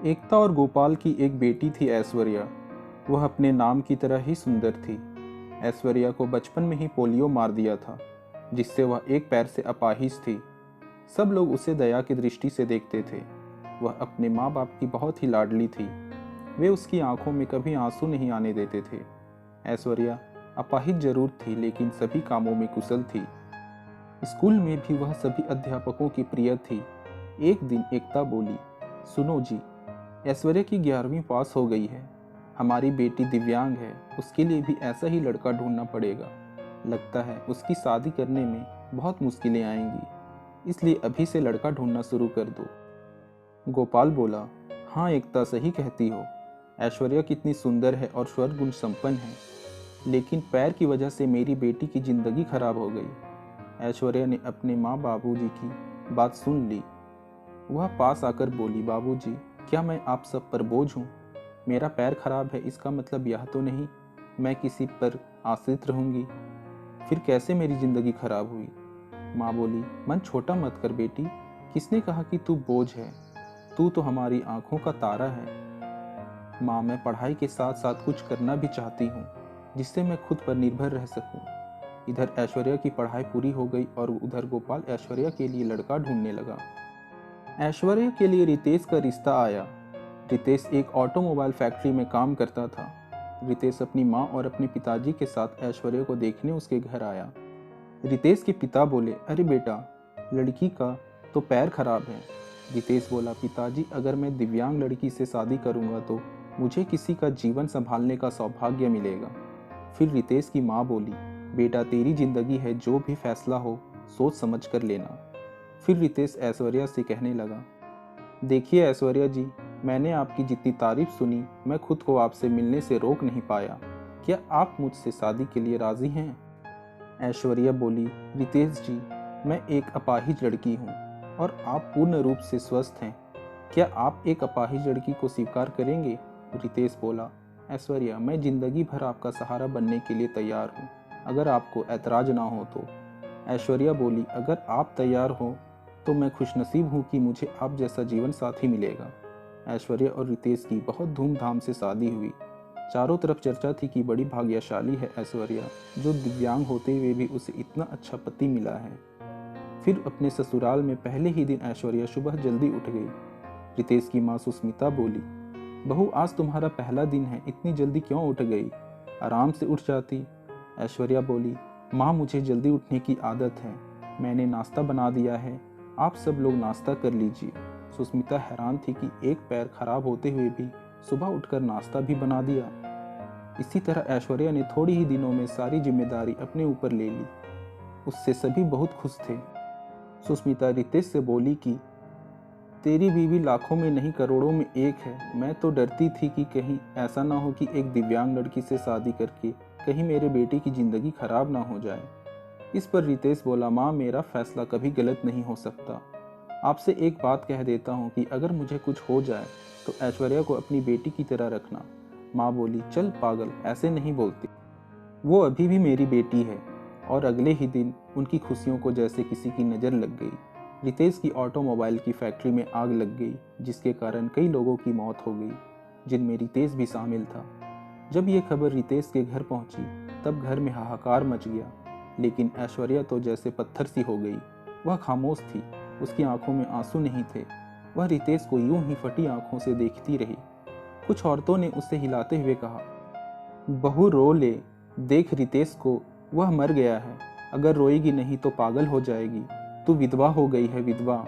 एकता और गोपाल की एक बेटी थी ऐश्वर्या। वह अपने नाम की तरह ही सुंदर थी। ऐश्वर्या को बचपन में ही पोलियो मार दिया था, जिससे वह एक पैर से अपाहिज थी। सब लोग उसे दया की दृष्टि से देखते थे। वह अपने माँ बाप की बहुत ही लाडली थी। वे उसकी आंखों में कभी आंसू नहीं आने देते थे। ऐश्वर्या अपाहिज जरूर थी, लेकिन सभी कामों में कुशल थी। स्कूल में भी वह सभी अध्यापकों की प्रिय थी। एक दिन एकता बोली, सुनो जी, ऐश्वर्या की 11वीं पास हो गई है। हमारी बेटी दिव्यांग है, उसके लिए भी ऐसा ही लड़का ढूंढना पड़ेगा। लगता है उसकी शादी करने में बहुत मुश्किलें आएंगी, इसलिए अभी से लड़का ढूंढना शुरू कर दो। गोपाल बोला, हाँ एकता, सही कहती हो। ऐश्वर्या कितनी सुंदर है और स्वर गुण संपन्न है, लेकिन पैर की वजह से मेरी बेटी की जिंदगी खराब हो गई। ऐश्वर्या ने अपने माँ बाबूजी की बात सुन ली। वह पास आकर बोली, बाबूजी, क्या मैं आप सब पर बोझ हूँ? मेरा पैर खराब है, इसका मतलब यह तो नहीं मैं किसी पर आश्रित रहूंगी। फिर कैसे मेरी जिंदगी खराब हुई? माँ बोली, मन छोटा मत कर बेटी, किसने कहा कि तू बोझ है? तू तो हमारी आंखों का तारा है। माँ, मैं पढ़ाई के साथ साथ कुछ करना भी चाहती हूँ, जिससे मैं खुद पर निर्भर रह सकूँ। इधर ऐश्वर्या की पढ़ाई पूरी हो गई और उधर गोपाल ऐश्वर्या के लिए लड़का ढूंढने लगा। ऐश्वर्या के लिए रितेश का रिश्ता आया। रितेश एक ऑटोमोबाइल फैक्ट्री में काम करता था। रितेश अपनी माँ और अपने पिताजी के साथ ऐश्वर्या को देखने उसके घर आया। रितेश के पिता बोले, अरे बेटा, लड़की का तो पैर खराब है। रितेश बोला, पिताजी, अगर मैं दिव्यांग लड़की से शादी करूंगा तो मुझे किसी का जीवन संभालने का सौभाग्य मिलेगा। फिर रितेश की माँ बोली, बेटा, तेरी जिंदगी है, जो भी फैसला हो सोच समझ कर लेना। फिर रितेश ऐश्वर्या से कहने लगा, देखिए ऐश्वर्या जी, मैंने आपकी जितनी तारीफ सुनी, मैं खुद को आपसे मिलने से रोक नहीं पाया। क्या आप मुझसे शादी के लिए राजी हैं? ऐश्वर्या बोली, रितेश जी, मैं एक अपाहिज लड़की हूँ और आप पूर्ण रूप से स्वस्थ हैं। क्या आप एक अपाहिज लड़की को स्वीकार करेंगे? रितेश बोला, ऐश्वर्या, मैं जिंदगी भर आपका सहारा बनने के लिए तैयार हूँ, अगर आपको ऐतराज ना हो तो। ऐश्वर्या बोली, अगर आप तैयार हो तो मैं खुशनसीब हूँ कि मुझे आप जैसा जीवन साथी मिलेगा। ऐश्वर्या और रितेश की बहुत धूमधाम से शादी हुई। चारों तरफ चर्चा थी कि बड़ी भाग्यशाली है ऐश्वर्या, जो दिव्यांग होते हुए भी उसे इतना अच्छा पति मिला है। फिर अपने ससुराल में पहले ही दिन ऐश्वर्या सुबह जल्दी उठ गई। रितेश की माँ सुस्मिता बोली, बहू, आज तुम्हारा पहला दिन है, इतनी जल्दी क्यों उठ गई? आराम से उठ जाती। ऐश्वर्या बोली, माँ, मुझे जल्दी उठने की आदत है, मैंने नाश्ता बना दिया है, आप सब लोग नाश्ता कर लीजिए। सुस्मिता हैरान थी कि एक पैर खराब होते हुए भी सुबह उठकर नाश्ता भी बना दिया। इसी तरह ऐश्वर्या ने थोड़ी ही दिनों में सारी जिम्मेदारी अपने ऊपर ले ली। उससे सभी बहुत खुश थे। सुस्मिता रितेश से बोली कि तेरी बीवी लाखों में नहीं करोड़ों में एक है। मैं तो डरती थी कि कहीं ऐसा ना हो कि एक दिव्यांग लड़की से शादी करके कहीं मेरे बेटे की जिंदगी खराब ना हो जाए। इस पर रितेश बोला, माँ, मेरा फैसला कभी गलत नहीं हो सकता। आपसे एक बात कह देता हूँ कि अगर मुझे कुछ हो जाए तो ऐश्वर्या को अपनी बेटी की तरह रखना। माँ बोली, चल पागल, ऐसे नहीं बोलती, वो अभी भी मेरी बेटी है। और अगले ही दिन उनकी खुशियों को जैसे किसी की नज़र लग गई। रितेश की ऑटोमोबाइल की फैक्ट्री में आग लग गई, जिसके कारण कई लोगों की मौत हो गई, जिनमें रितेश भी शामिल था। जब ये खबर रितेश के घर पहुंची, तब घर में हाहाकार मच गया। लेकिन ऐश्वर्या तो जैसे पत्थर सी हो गई। वह खामोश थी, उसकी आंखों में आंसू नहीं थे। वह रितेश को यूं ही फटी आंखों से देखती रही। कुछ औरतों ने उसे हिलाते हुए कहा, बहू, रो ले, देख रितेश को, वह मर गया है, अगर रोएगी नहीं तो पागल हो जाएगी, तू विधवा हो गई है, विधवा।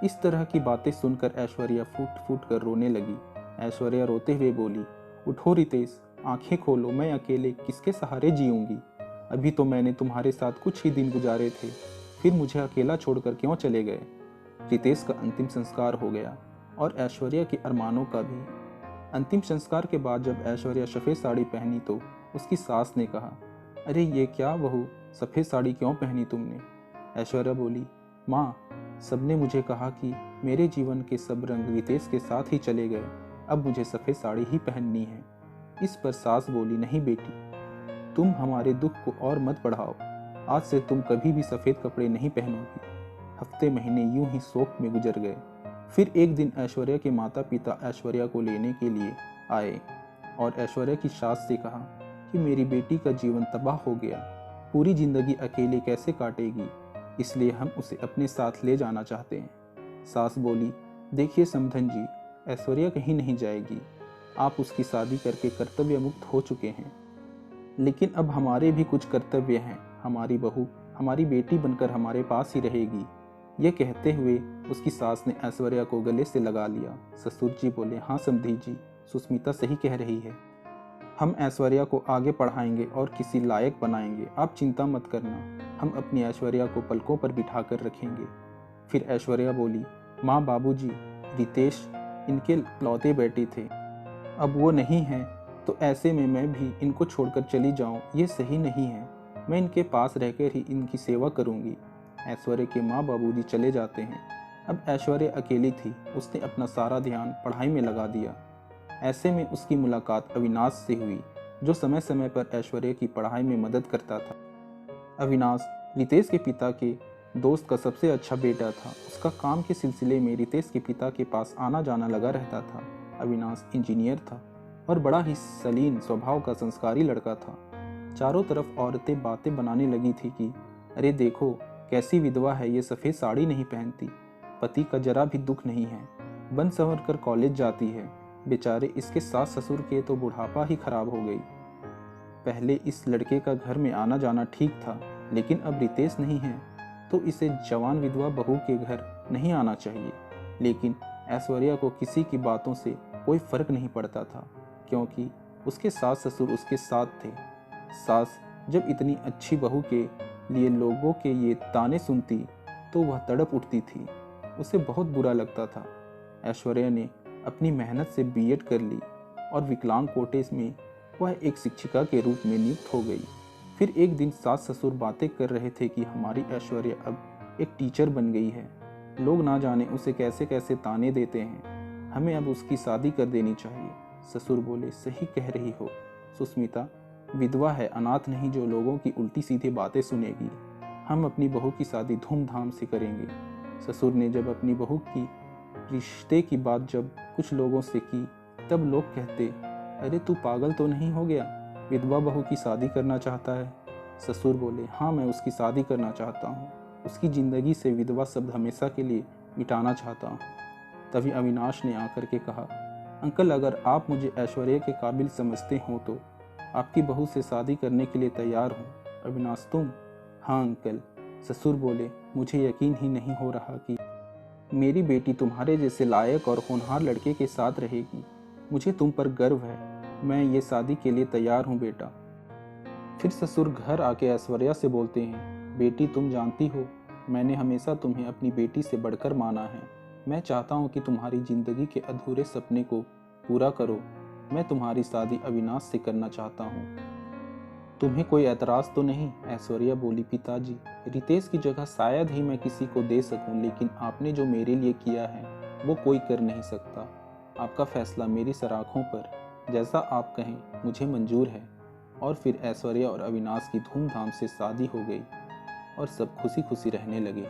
इस तरह की बातें सुनकर ऐश्वर्या फूट फूट कर रोने लगी। ऐश्वर्या रोते हुए बोली, उठो रितेश, आंखें खोलो, मैं अकेले किसके सहारे जीऊंगी? अभी तो मैंने तुम्हारे साथ कुछ ही दिन गुजारे थे, फिर मुझे अकेला छोड़कर क्यों चले गए? रितेश का अंतिम संस्कार हो गया और ऐश्वर्या के अरमानों का भी। अंतिम संस्कार के बाद जब ऐश्वर्या सफ़ेद साड़ी पहनी तो उसकी सास ने कहा, अरे ये क्या बहू, सफ़ेद साड़ी क्यों पहनी तुमने? ऐश्वर्या बोली, माँ, सबने मुझे कहा कि मेरे जीवन के सब रंग रितेश के साथ ही चले गए, अब मुझे सफ़ेद साड़ी ही पहननी है। इस पर सास बोली, नहीं बेटी, तुम हमारे दुख को और मत बढ़ाओ, आज से तुम कभी भी सफ़ेद कपड़े नहीं पहनोगी। हफ्ते महीने यूं ही शोक में गुजर गए। फिर एक दिन ऐश्वर्या के माता पिता ऐश्वर्या को लेने के लिए आए और ऐश्वर्या की सास से कहा कि मेरी बेटी का जीवन तबाह हो गया, पूरी जिंदगी अकेले कैसे काटेगी, इसलिए हम उसे अपने साथ ले जाना चाहते हैं। सास बोली, देखिए समधन जी, ऐश्वर्या कहीं नहीं जाएगी, आप उसकी शादी करके कर्तव्य मुक्त हो चुके हैं, लेकिन अब हमारे भी कुछ कर्तव्य हैं। हमारी बहू हमारी बेटी बनकर हमारे पास ही रहेगी। यह कहते हुए उसकी सास ने ऐश्वर्या को गले से लगा लिया। ससुर जी बोले, हाँ समधी जी, सुस्मिता सही कह रही है, हम ऐश्वर्या को आगे पढ़ाएंगे और किसी लायक बनाएंगे, आप चिंता मत करना, हम अपनी ऐश्वर्या को पलकों पर बिठा कर रखेंगे। फिर ऐश्वर्या बोली, माँ बाबूजी, रितेश इनके लौते बेटे थे, अब वो नहीं हैं, तो ऐसे में मैं भी इनको छोड़कर चली जाऊं, ये सही नहीं है, मैं इनके पास रहकर ही इनकी सेवा करूंगी। ऐश्वर्या के माँ बाबूजी चले जाते हैं। अब ऐश्वर्या अकेली थी, उसने अपना सारा ध्यान पढ़ाई में लगा दिया। ऐसे में उसकी मुलाकात अविनाश से हुई, जो समय समय पर ऐश्वर्या की पढ़ाई में मदद करता था। अविनाश रितेश के पिता के दोस्त का सबसे अच्छा बेटा था। उसका काम के सिलसिले में रितेश के पिता के पास आना जाना लगा रहता था। अविनाश इंजीनियर था और बड़ा ही सलीन स्वभाव का संस्कारी लड़का था। चारों तरफ औरतें बातें बनाने लगी थी कि अरे देखो कैसी विधवा है, ये सफ़ेद साड़ी नहीं पहनती, पति का जरा भी दुख नहीं है, बन संवर कर कॉलेज जाती है, बेचारे इसके सास ससुर के तो बुढ़ापा ही खराब हो गई। पहले इस लड़के का घर में आना जाना ठीक था, लेकिन अब रितेश नहीं है तो इसे जवान विधवा बहू के घर नहीं आना चाहिए। लेकिन ऐश्वर्या को किसी की बातों से कोई फर्क नहीं पड़ता था, क्योंकि उसके सास ससुर उसके साथ थे। सास जब इतनी अच्छी बहू के लिए लोगों के ये ताने सुनती तो वह तड़प उठती थी, उसे बहुत बुरा लगता था। ऐश्वर्या ने अपनी मेहनत से बीएड कर ली और विकलांग कोटे में वह एक शिक्षिका के रूप में नियुक्त हो गई। फिर एक दिन सास ससुर बातें कर रहे थे कि हमारी ऐश्वर्या अब एक टीचर बन गई है, लोग ना जाने उसे कैसे कैसे ताने देते हैं, हमें अब उसकी शादी कर देनी चाहिए। ससुर बोले, सही कह रही हो सुस्मिता, विधवा है, अनाथ नहीं जो लोगों की उल्टी सीधी बातें सुनेगी, हम अपनी बहू की शादी धूमधाम से करेंगे। ससुर ने जब अपनी बहू की रिश्ते की बात जब कुछ लोगों से की, तब लोग कहते, अरे तू पागल तो नहीं हो गया, विधवा बहू की शादी करना चाहता है। ससुर बोले, हाँ मैं उसकी शादी करना चाहता हूँ, उसकी ज़िंदगी से विधवा शब्द हमेशा के लिए मिटाना चाहता हूँ। तभी अविनाश ने आकर के कहा, अंकल अगर आप मुझे ऐश्वर्या के काबिल समझते हो तो आपकी बहू से शादी करने के लिए तैयार हूँ। अविनाश, तुम? हाँ अंकल। ससुर बोले, मुझे यकीन ही नहीं हो रहा कि मेरी बेटी तुम्हारे जैसे लायक और होनहार लड़के के साथ रहेगी। मुझे तुम पर गर्व है, मैं ये शादी के लिए तैयार हूँ बेटा। फिर ससुर घर आके ऐश्वर्या से बोलते हैं, बेटी तुम जानती हो मैंने हमेशा तुम्हें अपनी बेटी से बढ़कर माना है, मैं चाहता हूँ कि तुम्हारी जिंदगी के अधूरे सपने को पूरा करो, मैं तुम्हारी शादी अविनाश से करना चाहता हूँ। तुम्हें कोई एतराज़ तो नहीं? ऐश्वर्या बोली, पिताजी रितेश की जगह शायद ही मैं किसी को दे सकूं, लेकिन आपने जो मेरे लिए किया है वो कोई कर नहीं सकता। आपका फैसला मेरी सराखों पर, जैसा आप कहें मुझे मंजूर है। और फिर ऐश्वर्या और अविनाश की धूमधाम से शादी हो गई और सब खुशी खुशी रहने लगे।